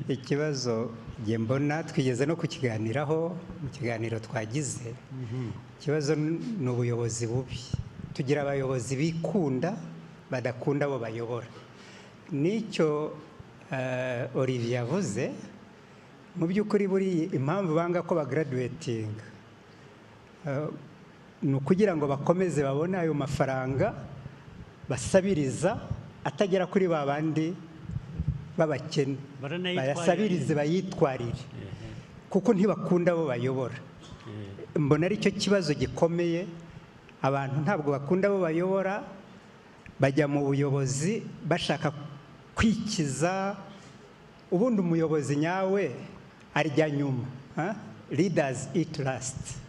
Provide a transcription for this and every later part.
ikibazo nge mbona twigeze no kukiganiraho mu kiganiro twagize. Ikibazo ni ubuyobozi bubi. Tugira abayobozi bikunda badakunda abo bayobora. Nicyo Olivier yavuze, mu by'ukuri buri impamvu banga ko bagraduatinga ni ukugira ngo bakomeze babone ayo mafaranga basabiriza atagera kuri ba bandi babakene, bayasabirize bayitwarire kuko ntibakunda abo bayobora. Mbona ari cyo kibazo gikomeye. Abantu ntabwo bakunda abo bayobora, bajya mu buyobozi bashaka kwikiza. Ubundi umuyobozi nyawe arya nyuma, leaders eat last.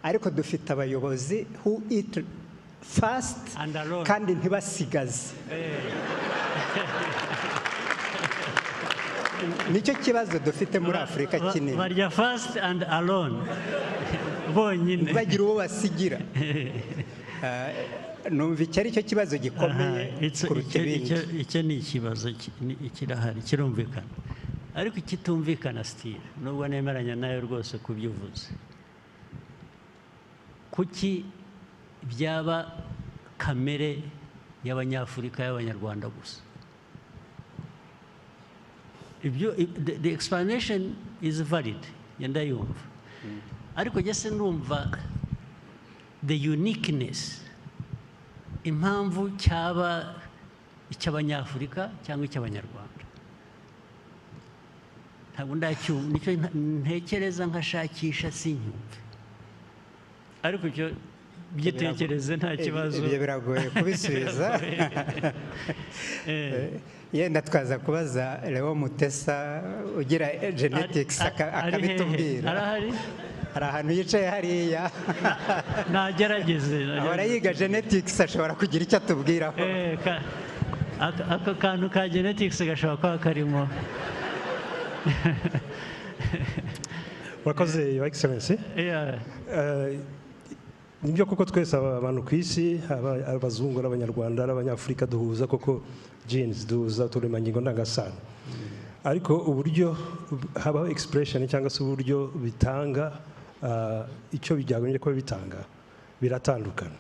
Ariko dufite abayobozi who eat fast kandi ntibasigaze. Nicyo kibazo dufite muri Afrika kinini. Barya fast and alone. Bonyine. Bagira uwo basigira. Numva icyo ari cyo kibazo gikomeye kuruta ibindi. Icyo ni ikibazo kirahari, kirumvikana. Ariko ikitumvikana still, nubwo nemeranya nayo rwose kubyuvuze. Kuki byaba kamere y'Abanyafurika y'Abanyarwanda gusa? The explanation is valid, yenda yumva. Ariko jese ndumva the uniqueness, impamvu cyaba icy'Abanyafurika cyangwa icy'Abanyarwanda. Ntabwo ndacyumva, nicyo ntekereza nkashakisha sinyumve. Ariko icyo byitekereze nta kibazo. Ibyo biragoye kubisubiza. Yenda twaza kubaza Leo Mutesa ugira genetics akabitubwira. Arahari? Hari ahantu yicaye hariya. Nagerageze. Ahora yiga genetics ashobora kugira icyo atubwiraho. Aka kantu ka genetics gashobora kuba karimo. Wakoze, Your Excellency. Nibyo koko twese abantu ku isi, abazungu n'Abanyarwanda n'Abanyafurika duhuza koko genes, duhuza uturemangingo ndangasano. Ariko uburyo habaho expression cyangwa se uburyo bitanga icyo bijyagombye kuba bitanga biratandukana.